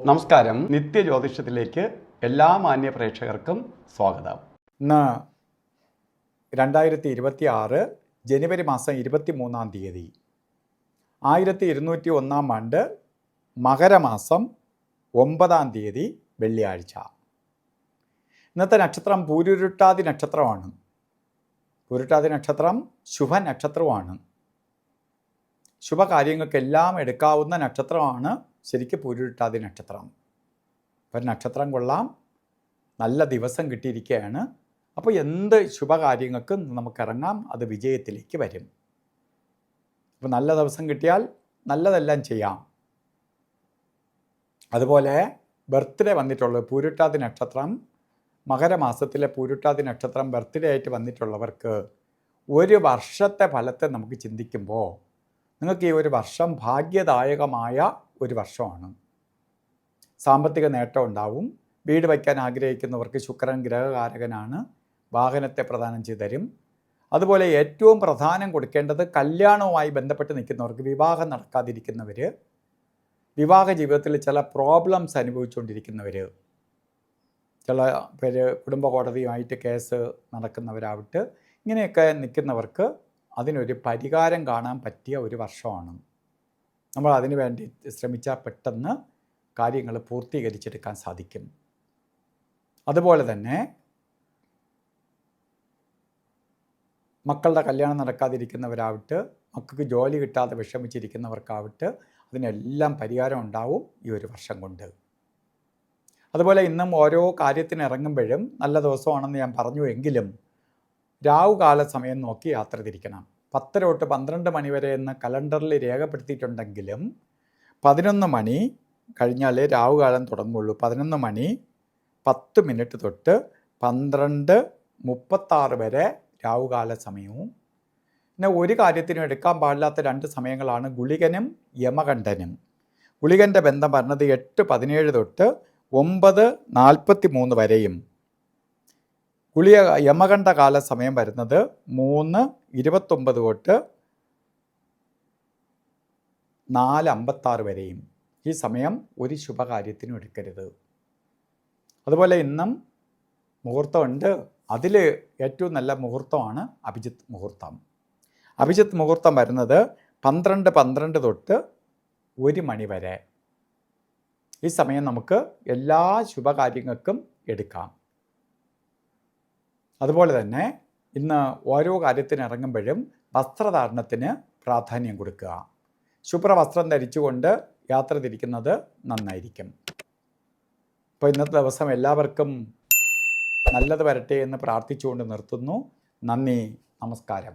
നമസ്കാരം. നിത്യജ്യോതിഷത്തിലേക്ക് എല്ലാ മാന്യ പ്രേക്ഷകർക്കും സ്വാഗതം. ഇന്ന് 2026 ജനുവരി മാസം 23-ാം തീയതി 1201 ആണ്ട് മകരമാസം 9-ാം തീയതി വെള്ളിയാഴ്ച. ഇന്നത്തെ നക്ഷത്രം പൂരുരുട്ടാതി നക്ഷത്രമാണ്. പൂരുരുട്ടാതി നക്ഷത്രം ശുഭനക്ഷത്രമാണ്. ശുഭകാര്യങ്ങൾക്കെല്ലാം എടുക്കാവുന്ന നക്ഷത്രമാണ് ശരിക്കും പൂരുരുട്ടാതി നക്ഷത്രം. ഒരു നക്ഷത്രം കൊള്ളാം, നല്ല ദിവസം കിട്ടിയിരിക്കുകയാണ്. അപ്പോൾ എന്ത് ശുഭകാര്യങ്ങൾക്കും നമുക്കിറങ്ങാം, അത് വിജയത്തിലേക്ക് വരും. അപ്പോൾ നല്ല ദിവസം കിട്ടിയാൽ നല്ലതെല്ലാം ചെയ്യാം. അതുപോലെ ബർത്ത്ഡേ വന്നിട്ടുള്ളത് പൂരുരുട്ടാതി നക്ഷത്രം, മകരമാസത്തിലെ പൂരുരുട്ടാതി നക്ഷത്രം ബർത്ത്ഡേ ആയിട്ട് വന്നിട്ടുള്ളവർക്ക് ഒരു വർഷത്തെ ഫലത്തെ നമുക്ക് ചിന്തിക്കുമ്പോൾ നിങ്ങൾക്ക് ഈ ഒരു വർഷം ഭാഗ്യദായകമായ ഒരു വർഷമാണ്. സാമ്പത്തിക നേട്ടം ഉണ്ടാവും. വീട് വയ്ക്കാൻ ആഗ്രഹിക്കുന്നവർക്ക് ശുക്രൻ ഗ്രഹകാരകനാണ്, വാഹനത്തെ പ്രദാനം ചെയ്തു തരും. അതുപോലെ ഏറ്റവും പ്രധാനം കൊടുക്കേണ്ടത് കല്യാണവുമായി ബന്ധപ്പെട്ട് നിൽക്കുന്നവർക്ക്, വിവാഹം നടക്കാതിരിക്കുന്നവർ, വിവാഹ ജീവിതത്തിൽ ചില പ്രോബ്ലംസ് അനുഭവിച്ചുകൊണ്ടിരിക്കുന്നവർ, ചില പേര് കുടുംബ കോടതിയുമായിട്ട് കേസ് നടക്കുന്നവരാവട്ടെ, ഇങ്ങനെയൊക്കെ നിൽക്കുന്നവർക്ക് അതിനൊരു പരിഹാരം കാണാൻ പറ്റിയ ഒരു വർഷമാണ്. നമ്മൾ അതിനു വേണ്ടി ശ്രമിച്ചാൽ പെട്ടെന്ന് കാര്യങ്ങൾ പൂർത്തീകരിച്ചെടുക്കാൻ സാധിക്കും. അതുപോലെ തന്നെ മക്കളുടെ കല്യാണം നടക്കാതിരിക്കുന്നവരാവട്ടെ, മക്കൾക്ക് ജോലി കിട്ടാതെ വിഷമിച്ചിരിക്കുന്നവർക്കാവട്ടെ, അതിനെല്ലാം പരിഹാരം ഉണ്ടാവും ഈ ഒരു വർഷം കൊണ്ട്. അതുപോലെ ഇന്നും ഓരോ കാര്യത്തിന് ഇറങ്ങുമ്പോഴും നല്ല ദിവസമാണെന്ന് ഞാൻ പറഞ്ഞു എങ്കിലും രാവുകാല സമയം നോക്കി യാത്ര തിരിക്കണം. 10 തൊട്ട് 12 മണി വരെ എന്ന് കലണ്ടറിൽ രേഖപ്പെടുത്തിയിട്ടുണ്ടെങ്കിലും 11 മണി കഴിഞ്ഞാലേ രാവുകാലം തുടങ്ങുള്ളൂ. 11 മണി 10 മിനിറ്റ് തൊട്ട് 12:36 വരെ രാവുകാല സമയവും. പിന്നെ ഒരു കാര്യത്തിനും എടുക്കാൻ പാടില്ലാത്ത 2 സമയങ്ങളാണ് ഗുളികനും യമകണ്ഠനും. ഗുളികൻ്റെ ബന്ധം പറഞ്ഞത് 8:17 തൊട്ട് 9:43 വരെയും, യമകണ്ഠ കാല സമയം വരുന്നത് 3:29 തൊട്ട് 4:56 വരെയും. ഈ സമയം ഒരു ശുഭകാര്യത്തിനും എടുക്കരുത്. അതുപോലെ ഇന്നും മുഹൂർത്തമുണ്ട്. അതിൽ ഏറ്റവും നല്ല മുഹൂർത്തമാണ് അഭിജിത്ത് മുഹൂർത്തം. അഭിജിത്ത് മുഹൂർത്തം വരുന്നത് 12:12 തൊട്ട് 1 മണി വരെ. ഈ സമയം നമുക്ക് എല്ലാ ശുഭകാര്യങ്ങൾക്കും എടുക്കാം. അതുപോലെ തന്നെ ഇന്ന് ഓരോ കാര്യത്തിന് ഇറങ്ങുമ്പോഴും വസ്ത്രധാരണത്തിന് പ്രാധാന്യം കൊടുക്കുക. ശുഭ്രവസ്ത്രം ധരിച്ചുകൊണ്ട് യാത്ര തിരിക്കുന്നത് നന്നായിരിക്കും. അപ്പോൾ ഇന്നത്തെ ദിവസം എല്ലാവർക്കും നല്ലത് വരട്ടെ എന്ന് പ്രാർത്ഥിച്ചുകൊണ്ട് നിർത്തുന്നു. നന്ദി, നമസ്കാരം.